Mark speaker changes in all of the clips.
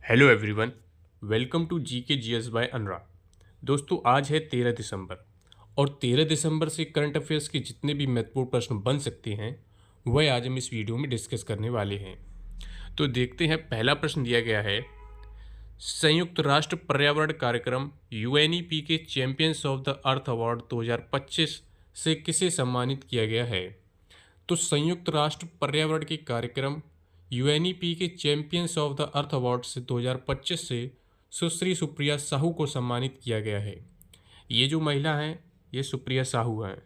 Speaker 1: Hello everyone, welcome to GK GS by Anurag. दोस्तों, आज है 13 दिसंबर और 13 दिसंबर से करंट अफेयर्स के जितने भी महत्वपूर्ण प्रश्न बन सकते हैं वह आज हम इस वीडियो में डिस्कस करने वाले हैं। तो देखते हैं, पहला प्रश्न दिया गया है, संयुक्त राष्ट्र पर्यावरण कार्यक्रम यूएनईपी के champions of the earth award 2025 से किसे सम्मानित किया गया है। तो संयुक्त राष्ट्र पर्यावरण के कार्यक्रम यूएनईपी के champions of the earth award से 2025 से सुश्री सुप्रिया साहू को सम्मानित किया गया है। ये जो महिला हैं ये सुप्रिया साहू हैं।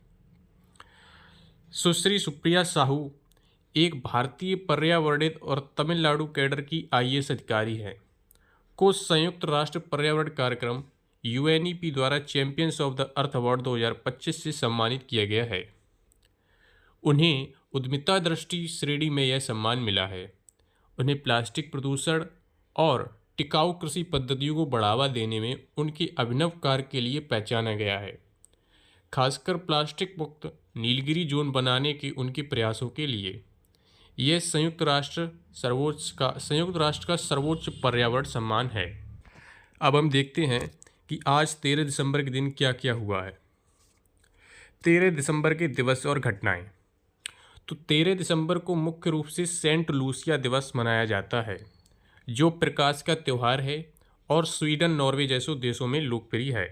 Speaker 1: सुश्री सुप्रिया साहू एक भारतीय पर्यावरणित और तमिलनाडु कैडर की आईएएस अधिकारी हैं को संयुक्त राष्ट्र पर्यावरण कार्यक्रम यूएनईपी द्वारा champions of the earth award 2025 से सम्मानित किया गया है। उन्हें उद्यमिता दृष्टि श्रेणी में यह सम्मान मिला है। उन्हें प्लास्टिक प्रदूषण और टिकाऊ कृषि पद्धतियों को बढ़ावा देने में उनके अभिनव कार्य के लिए पहचाना गया है, खासकर प्लास्टिक मुक्त नीलगिरी जोन बनाने के उनके प्रयासों के लिए। यह संयुक्त राष्ट्र का सर्वोच्च पर्यावरण सम्मान है। अब हम देखते हैं कि आज 13 दिसंबर के दिन क्या क्या हुआ है। 13 दिसंबर के दिवस और घटनाएं। तो 13 दिसंबर को मुख्य रूप से सेंट लूसिया दिवस मनाया जाता है, जो प्रकाश का त्यौहार है और स्वीडन, नॉर्वे जैसे देशों में लोकप्रिय है।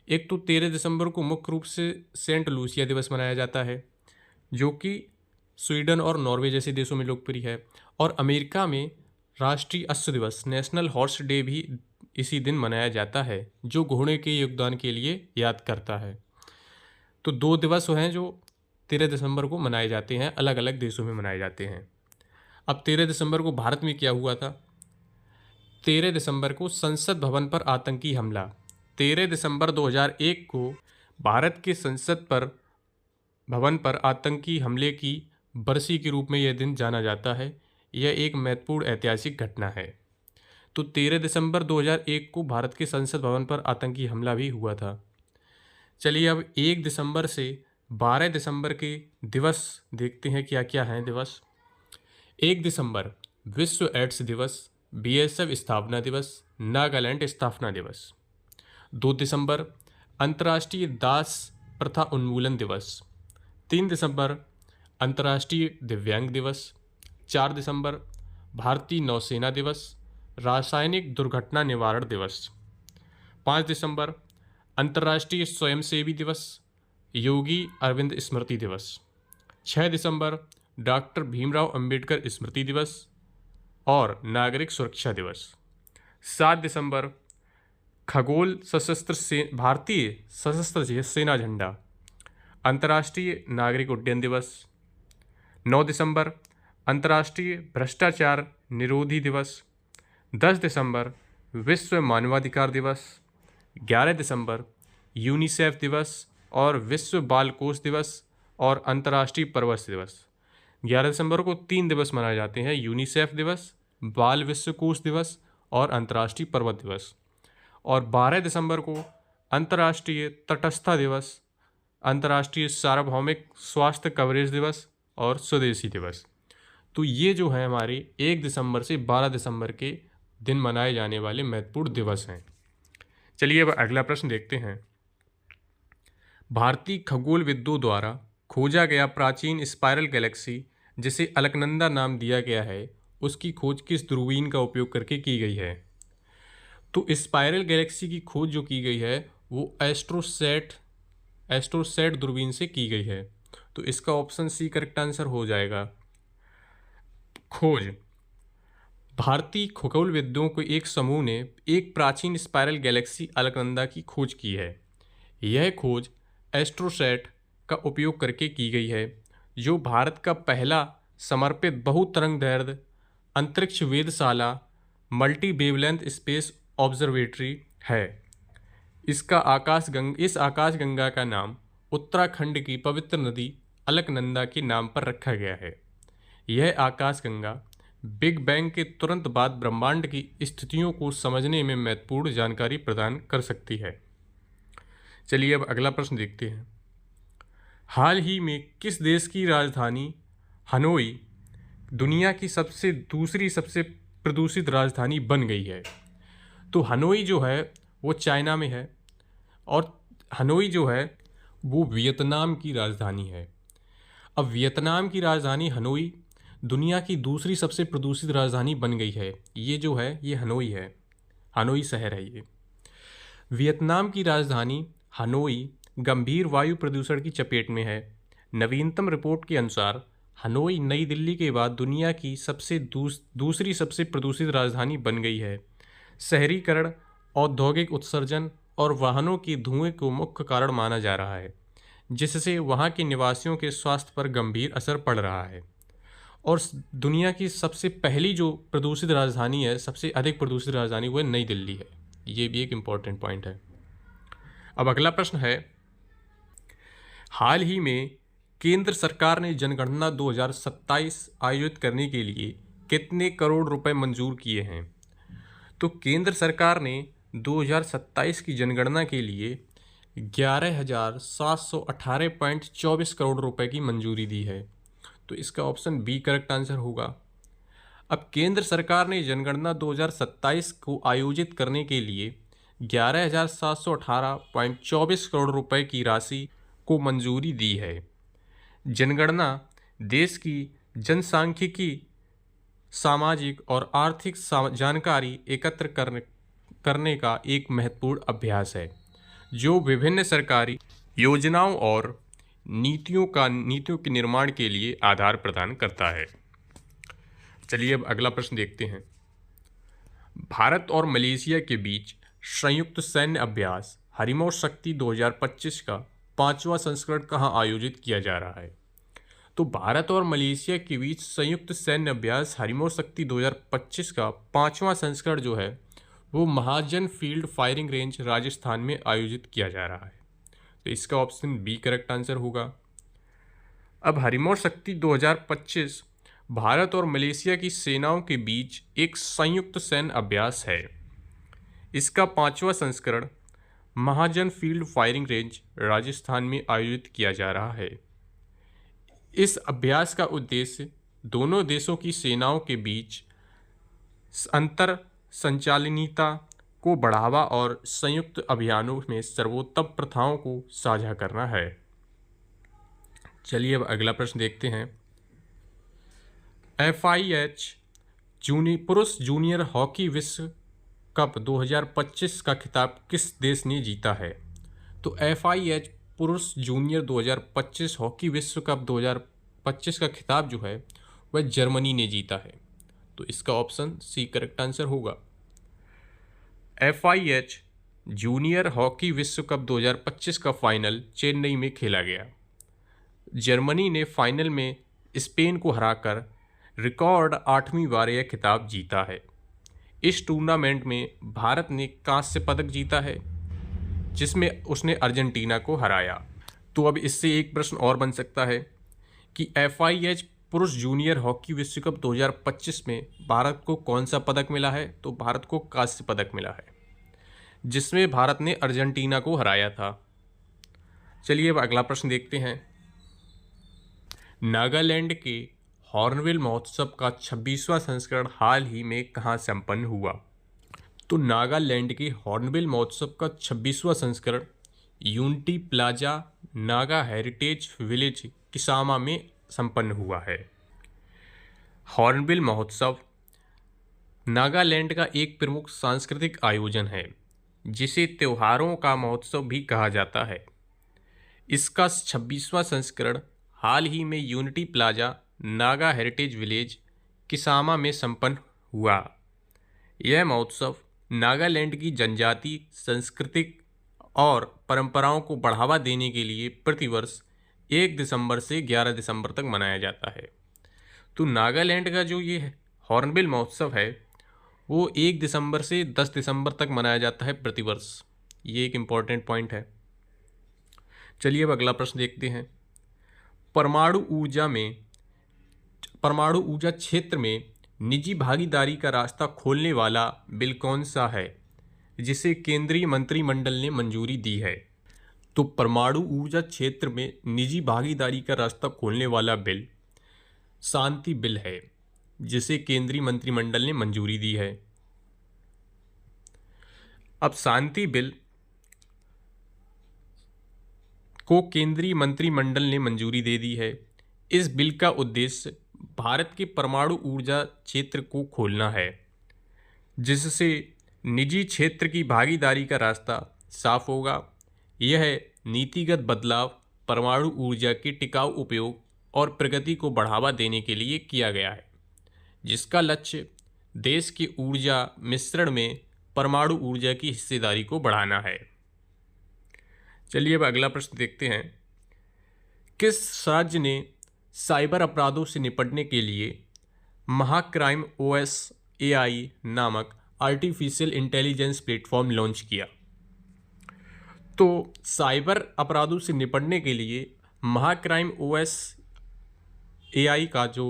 Speaker 1: एक तो 13 दिसंबर को मुख्य रूप से सेंट लूसिया दिवस मनाया जाता है, जो कि स्वीडन और नॉर्वे जैसे देशों में लोकप्रिय है। और अमेरिका में राष्ट्रीय अश्व दिवस, नेशनल हॉर्स डे भी इसी दिन मनाया जाता है, जो घोड़े के योगदान के लिए याद करता है। तो दो दिवस हैं जो 13 दिसंबर को मनाए जाते हैं, अलग अलग देशों में मनाए जाते हैं। अब 13 दिसंबर को भारत में क्या हुआ था। 13 दिसंबर को संसद भवन पर आतंकी हमला। 13 दिसंबर 2001 को भारत के संसद भवन पर आतंकी हमले की बरसी के रूप में यह दिन जाना जाता है। यह एक महत्वपूर्ण ऐतिहासिक घटना है। तो 13 दिसंबर 2001 को भारत के संसद भवन पर आतंकी हमला भी हुआ था। चलिए अब 1 दिसंबर से 12 दिसंबर के दिवस देखते हैं क्या क्या हैं दिवस। 1 दिसंबर विश्व एड्स दिवस, बीएसएफ स्थापना दिवस, नागालैंड स्थापना दिवस। 2 दिसंबर अंतर्राष्ट्रीय दास प्रथा उन्मूलन दिवस। 3 दिसंबर अंतर्राष्ट्रीय दिव्यांग दिवस। 4 दिसंबर भारतीय नौसेना दिवस, रासायनिक दुर्घटना निवारण दिवस। 5 दिसंबर अंतर्राष्ट्रीय स्वयंसेवी दिवस, योगी अरविंद स्मृति दिवस। 6 दिसंबर डॉक्टर भीमराव अंबेडकर स्मृति दिवस और नागरिक सुरक्षा दिवस। 7 दिसंबर भारतीय सशस्त्र सेना झंडा, अंतर्राष्ट्रीय नागरिक उड्डयन दिवस। 9 दिसंबर अंतर्राष्ट्रीय भ्रष्टाचार निरोधी दिवस। 10 दिसंबर विश्व मानवाधिकार दिवस। 11 दिसंबर यूनिसेफ दिवस और विश्व बाल कोष दिवस और अंतर्राष्ट्रीय पर्वत दिवस। 11 दिसंबर को 3 दिवस मनाए जाते हैं, यूनिसेफ दिवस, बाल विश्व कोष दिवस और अंतर्राष्ट्रीय पर्वत दिवस। और 12 दिसंबर को अंतर्राष्ट्रीय तटस्थता दिवस, अंतर्राष्ट्रीय सार्वभौमिक स्वास्थ्य कवरेज दिवस और स्वदेशी दिवस। तो ये जो है हमारे 1 दिसंबर से 12 दिसंबर के दिन मनाए जाने वाले महत्वपूर्ण दिवस हैं। चलिए अब अगला प्रश्न देखते हैं। भारतीय खगोलविदों द्वारा खोजा गया प्राचीन स्पाइरल गैलेक्सी, जिसे अलकनंदा नाम दिया गया है, उसकी खोज किस दूरबीन का उपयोग करके की गई है। तो स्पाइरल गैलेक्सी की खोज जो की गई है वो एस्ट्रोसैट दूरबीन से की गई है। तो इसका ऑप्शन सी करेक्ट आंसर हो जाएगा। खोज। भारतीय खगोलविदों के एक समूह ने एक प्राचीन स्पाइरल गैलेक्सी अलकनंदा की खोज की है। यह खोज एस्ट्रोसैट का उपयोग करके की गई है, जो भारत का पहला समर्पित बहुतरंगदैर्ध्य अंतरिक्ष वेधशाला मल्टी वेवलेंथ स्पेस ऑब्जर्वेटरी है। इस आकाशगंगा का नाम उत्तराखंड की पवित्र नदी अलकनंदा के नाम पर रखा गया है। यह आकाशगंगा बिग बैंग के तुरंत बाद ब्रह्मांड की स्थितियों को समझने में महत्वपूर्ण जानकारी प्रदान कर सकती है। चलिए अब अगला प्रश्न देखते हैं। हाल ही में किस देश की राजधानी हनोई दुनिया की सबसे प्रदूषित राजधानी बन गई है। तो हनोई जो है वो चाइना में है और हनोई जो है वो वियतनाम की राजधानी है। अब वियतनाम की राजधानी हनोई दुनिया की दूसरी सबसे प्रदूषित राजधानी बन गई है। ये जो है ये हनोई है, हनोई शहर है ये। वियतनाम की राजधानी हनोई गंभीर वायु प्रदूषण की चपेट में है। नवीनतम रिपोर्ट के अनुसार हनोई नई दिल्ली के बाद दुनिया की दूसरी सबसे प्रदूषित राजधानी बन गई है। शहरीकरण, औद्योगिक उत्सर्जन और वाहनों के धुएं को मुख्य कारण माना जा रहा है, जिससे वहां के निवासियों के स्वास्थ्य पर गंभीर असर पड़ रहा है। और दुनिया की सबसे पहली जो प्रदूषित राजधानी है, सबसे अधिक प्रदूषित राजधानी, वो नई दिल्ली है। ये भी एक इम्पॉर्टेंट पॉइंट है। अब अगला प्रश्न है, हाल ही में केंद्र सरकार ने जनगणना 2027 आयोजित करने के लिए कितने करोड़ रुपए मंजूर किए हैं? तो केंद्र सरकार ने 2027 की जनगणना के लिए 11,718.24 करोड़ रुपए की मंजूरी दी है। तो इसका ऑप्शन बी करेक्ट आंसर होगा। अब केंद्र सरकार ने जनगणना 2027 को आयोजित करने के लिए 11,718.24 करोड़ रुपए की राशि को मंजूरी दी है। जनगणना देश की जनसांख्यिकी, सामाजिक और आर्थिक जानकारी एकत्र करने का एक महत्वपूर्ण अभ्यास है, जो विभिन्न सरकारी योजनाओं और नीतियों के निर्माण के लिए आधार प्रदान करता है। चलिए अब अगला प्रश्न देखते हैं। भारत और मलेशिया के बीच संयुक्त सैन्य अभ्यास हरिमौर शक्ति 2025 का 5वां संस्करण कहाँ आयोजित किया जा रहा है? तो भारत और मलेशिया के बीच संयुक्त सैन्य अभ्यास हरिमौर शक्ति 2025 का 5वां संस्करण जो है वो महाजन फील्ड फायरिंग रेंज राजस्थान में आयोजित किया जा रहा है। तो इसका ऑप्शन बी करेक्ट आंसर होगा। अब हरिमौर शक्ति 2025 भारत और मलेशिया की सेनाओं के बीच एक संयुक्त सैन्य अभ्यास है। इसका 5वां संस्करण महाजन फील्ड फायरिंग रेंज राजस्थान में आयोजित किया जा रहा है। इस अभ्यास का उद्देश्य दोनों देशों की सेनाओं के बीच अंतर संचालनीयता को बढ़ावा और संयुक्त अभियानों में सर्वोत्तम प्रथाओं को साझा करना है। चलिए अब अगला प्रश्न देखते हैं। FIH पुरुष जूनियर हॉकी विश्व कप 2025 का खिताब किस देश ने जीता है? तो FIH पुरुष जूनियर 2025 हॉकी विश्व कप 2025 का खिताब जो है वह जर्मनी ने जीता है। तो इसका ऑप्शन सी करेक्ट आंसर होगा। FIH जूनियर हॉकी विश्व कप 2025 का फाइनल चेन्नई में खेला गया। जर्मनी ने फाइनल में स्पेन को हराकर रिकॉर्ड 8वीं बार यह खिताब जीता है। इस टूर्नामेंट में भारत ने कांस्य पदक जीता है, जिसमें उसने अर्जेंटीना को हराया। तो अब इससे एक प्रश्न और बन सकता है कि FIH पुरुष जूनियर हॉकी विश्व कप 2025 में भारत को कौन सा पदक मिला है? तो भारत को कांस्य पदक मिला है, जिसमें भारत ने अर्जेंटीना को हराया था। चलिए अब अगला प्रश्न देखते हैं। नागालैंड के हॉर्नबिल महोत्सव का 26वां संस्करण हाल ही में कहाँ संपन्न हुआ? तो नागालैंड के हॉर्नबिल महोत्सव का 26वां संस्करण unity plaza Naga heritage village Kisama में संपन्न हुआ है। हॉर्नबिल महोत्सव नागालैंड का एक प्रमुख सांस्कृतिक आयोजन है, जिसे त्योहारों का महोत्सव भी कहा जाता है। इसका 26वां संस्करण हाल ही में unity plaza Naga heritage village Kisama में संपन्न हुआ। यह महोत्सव नागालैंड की जनजाति सांस्कृतिक और परंपराओं को बढ़ावा देने के लिए प्रतिवर्ष 1 दिसंबर से 11 दिसंबर तक मनाया जाता है। तो नागालैंड का जो ये हॉर्नबिल महोत्सव है वो 1 दिसंबर से 10 दिसंबर तक मनाया जाता है प्रतिवर्ष। ये एक इम्पॉर्टेंट पॉइंट है। चलिए अब अगला प्रश्न देखते हैं। परमाणु ऊर्जा क्षेत्र में निजी भागीदारी का रास्ता खोलने वाला बिल कौन सा है, जिसे केंद्रीय मंत्रिमंडल ने मंजूरी दी है? तो परमाणु ऊर्जा क्षेत्र में निजी भागीदारी का रास्ता खोलने वाला बिल शांति बिल है। जिसे केंद्रीय मंत्रिमंडल ने मंजूरी दी है। अब शांति बिल को केंद्रीय मंत्रिमंडल ने मंजूरी दे दी है। इस बिल का उद्देश्य भारत के परमाणु ऊर्जा क्षेत्र को खोलना है, जिससे निजी क्षेत्र की भागीदारी का रास्ता साफ होगा। यह नीतिगत बदलाव परमाणु ऊर्जा के टिकाऊ उपयोग और प्रगति को बढ़ावा देने के लिए किया गया है, जिसका लक्ष्य देश की ऊर्जा मिश्रण में परमाणु ऊर्जा की हिस्सेदारी को बढ़ाना है। चलिए अब अगला प्रश्न देखते हैं। किस राज्य ने साइबर अपराधों से निपटने के लिए महाक्राइम OS AI नामक आर्टिफिशियल इंटेलिजेंस प्लेटफॉर्म लॉन्च किया? तो साइबर अपराधों से निपटने के लिए महाक्राइम OS AI का जो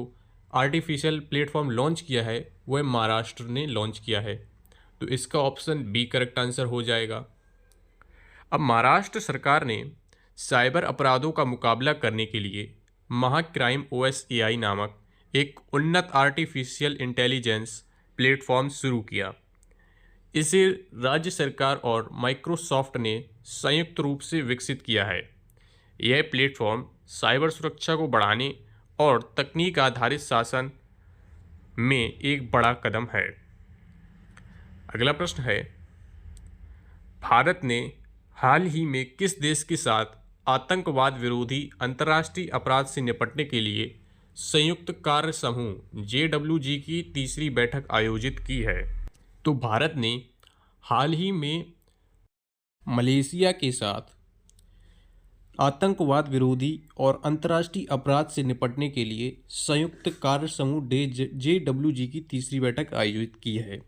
Speaker 1: आर्टिफिशियल प्लेटफॉर्म लॉन्च किया है वह महाराष्ट्र ने लॉन्च किया है। तो इसका ऑप्शन बी करेक्ट आंसर हो जाएगा। अब महाराष्ट्र सरकार ने साइबर अपराधों का मुकाबला करने के लिए महाक्राइम OS AI नामक एक उन्नत आर्टिफिशियल इंटेलिजेंस प्लेटफॉर्म शुरू किया। इसे राज्य सरकार और माइक्रोसॉफ्ट ने संयुक्त रूप से विकसित किया है। यह प्लेटफॉर्म साइबर सुरक्षा को बढ़ाने और तकनीक आधारित शासन में एक बड़ा कदम है। अगला प्रश्न है, भारत ने हाल ही में किस देश के साथ आतंकवाद विरोधी अंतर्राष्ट्रीय अपराध से निपटने के लिए संयुक्त कार्य समूह JWG की तीसरी बैठक आयोजित की है? तो भारत ने हाल ही में मलेशिया के साथ आतंकवाद विरोधी और अंतर्राष्ट्रीय अपराध से निपटने के लिए संयुक्त कार्य समूह JWG की तीसरी बैठक आयोजित की है।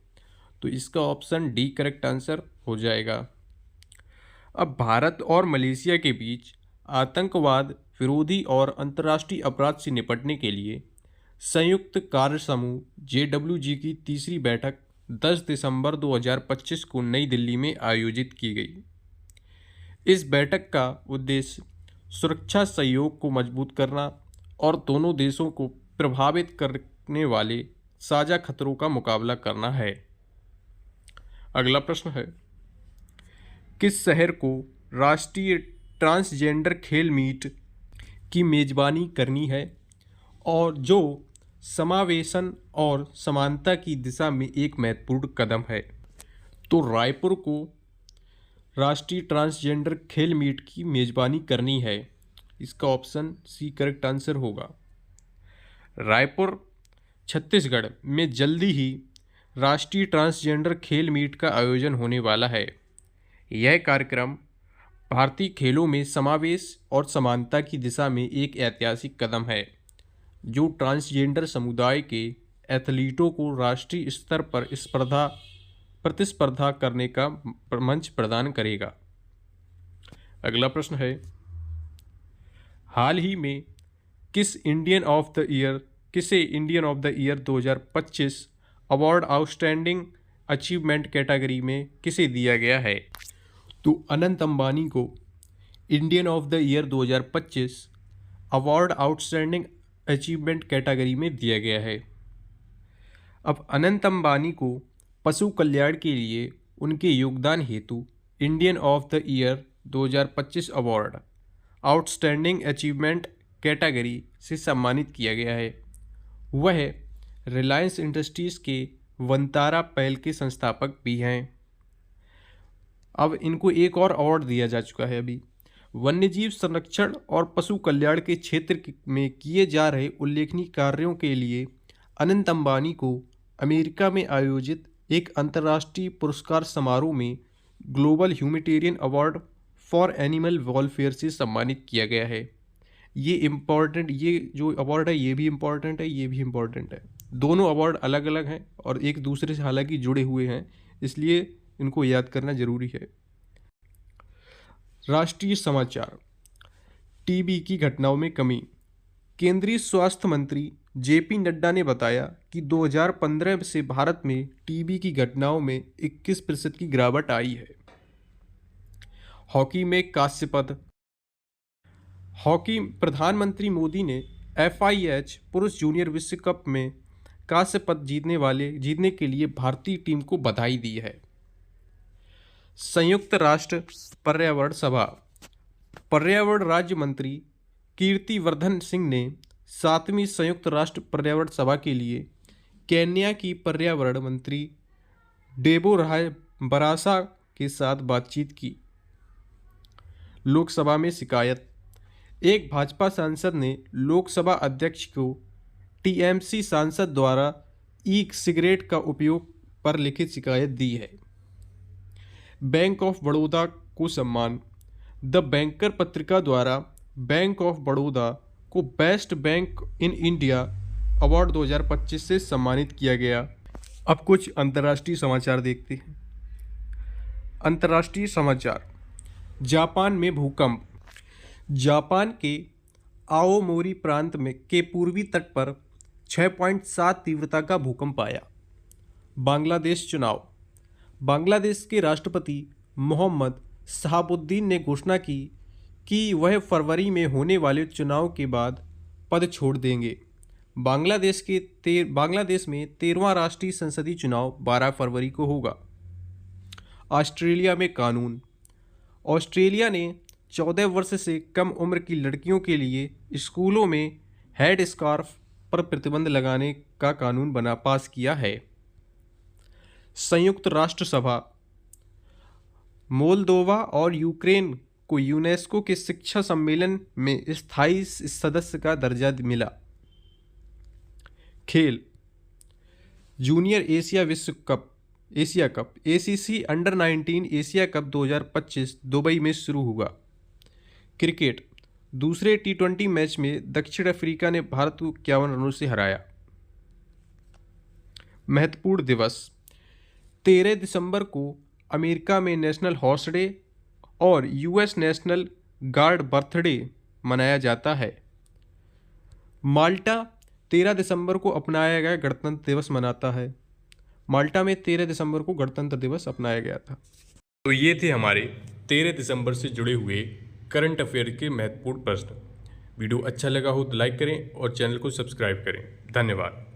Speaker 1: तो इसका ऑप्शन डी करेक्ट आंसर हो जाएगा। अब भारत और मलेशिया के बीच आतंकवाद विरोधी और अंतर्राष्ट्रीय अपराध से निपटने के लिए संयुक्त कार्य समूह JWG की तीसरी बैठक 10 दिसंबर 2025 को नई दिल्ली में आयोजित की गई। इस बैठक का उद्देश्य सुरक्षा सहयोग को मजबूत करना और दोनों देशों को प्रभावित करने वाले साझा खतरों का मुकाबला करना है। अगला प्रश्न है, किस शहर को राष्ट्रीय ट्रांसजेंडर खेल मीट की मेजबानी करनी है और जो समावेशन और समानता की दिशा में एक महत्वपूर्ण कदम है? तो रायपुर को राष्ट्रीय ट्रांसजेंडर खेल मीट की मेजबानी करनी है। इसका ऑप्शन सी करेक्ट आंसर होगा। रायपुर छत्तीसगढ़ में जल्दी ही राष्ट्रीय ट्रांसजेंडर खेल मीट का आयोजन होने वाला है। यह कार्यक्रम भारतीय खेलों में समावेश और समानता की दिशा में एक ऐतिहासिक कदम है, जो ट्रांसजेंडर समुदाय के एथलीटों को राष्ट्रीय स्तर पर प्रतिस्पर्धा करने का मंच प्रदान करेगा। अगला प्रश्न है, हाल ही में किसे Indian of the year 2025 award outstanding achievement category में किसे दिया गया है? तो अनंत अंबानी को Indian of the year 2025 award outstanding achievement category में दिया गया है। अब अनंत अंबानी को पशु कल्याण के लिए उनके योगदान हेतु Indian of the year 2025 award outstanding achievement category से सम्मानित किया गया है। वह रिलायंस इंडस्ट्रीज़ के वंतारा पहल के संस्थापक भी हैं। अब इनको एक और अवार्ड दिया जा चुका है। अभी वन्यजीव संरक्षण और पशु कल्याण के क्षेत्र में किए जा रहे उल्लेखनीय कार्यों के लिए अनंत अंबानी को अमेरिका में आयोजित एक अंतर्राष्ट्रीय पुरस्कार समारोह में global humanitarian award for animal welfare से सम्मानित किया गया है। ये जो अवार्ड है ये भी इम्पॉर्टेंट है, ये भी इम्पॉर्टेंट है। दोनों अवार्ड अलग अलग हैं और एक दूसरे से हालांकि जुड़े हुए हैं, इसलिए इनको याद करना जरूरी है। राष्ट्रीय समाचार, टीबी की घटनाओं में कमी। केंद्रीय स्वास्थ्य मंत्री JP नड्डा ने बताया कि 2015 से भारत में टीबी की घटनाओं में 21% की गिरावट आई है। हॉकी में कांस्य पदक। हॉकी, प्रधानमंत्री मोदी ने FIH पुरुष जूनियर विश्व कप में कांस्य पदक जीतने के लिए भारतीय टीम को बधाई दी है। संयुक्त राष्ट्र पर्यावरण सभा। पर्यावरण राज्य मंत्री कीर्तिवर्धन सिंह ने 7वीं संयुक्त राष्ट्र पर्यावरण सभा के लिए केन्या की पर्यावरण मंत्री डेबोरा बरासा के साथ बातचीत की। लोकसभा में शिकायत। एक भाजपा सांसद ने लोकसभा अध्यक्ष को टीएमसी सांसद द्वारा ई सिगरेट का उपयोग पर लिखित शिकायत दी है। बैंक ऑफ बड़ौदा को सम्मान। द बैंकर पत्रिका द्वारा बैंक ऑफ बड़ौदा को best bank in India award 2025 से सम्मानित किया गया। अब कुछ अंतर्राष्ट्रीय समाचार देखते हैं। अंतर्राष्ट्रीय समाचार। जापान में भूकंप। जापान के आओमोरी प्रांत में के पूर्वी तट पर 6.7 तीव्रता का भूकंप आया। बांग्लादेश चुनाव। बांग्लादेश के राष्ट्रपति मोहम्मद शहाबुद्दीन ने घोषणा की कि वह फरवरी में होने वाले चुनाव के बाद पद छोड़ देंगे। बांग्लादेश में 13वां राष्ट्रीय संसदीय चुनाव 12 फरवरी को होगा। ऑस्ट्रेलिया में कानून। ऑस्ट्रेलिया ने 14 वर्ष से कम उम्र की लड़कियों के लिए स्कूलों में हेड स्कार्फ पर प्रतिबंध लगाने का कानून पास किया है। संयुक्त राष्ट्र सभा। मोल्दोवा और यूक्रेन को यूनेस्को के शिक्षा सम्मेलन में स्थायी सदस्य का दर्जा मिला। खेल। Junior Asia cup ACC under 19 Asia cup 2025 Dubai में शुरू हुआ। क्रिकेट। दूसरे T20 मैच में दक्षिण अफ्रीका ने भारत को 51 रनों से हराया। महत्वपूर्ण दिवस। 13 दिसंबर को अमेरिका में नेशनल हॉर्स डे और यूएस नेशनल गार्ड बर्थडे मनाया जाता है। माल्टा 13 दिसंबर को अपनाया गया गणतंत्र दिवस मनाता है। माल्टा में 13 दिसंबर को गणतंत्र दिवस अपनाया गया था। तो ये थे हमारे 13 दिसंबर से जुड़े हुए करंट अफेयर के महत्वपूर्ण प्रश्न। वीडियो अच्छा लगा हो तो लाइक करें और चैनल को सब्सक्राइब करें। धन्यवाद।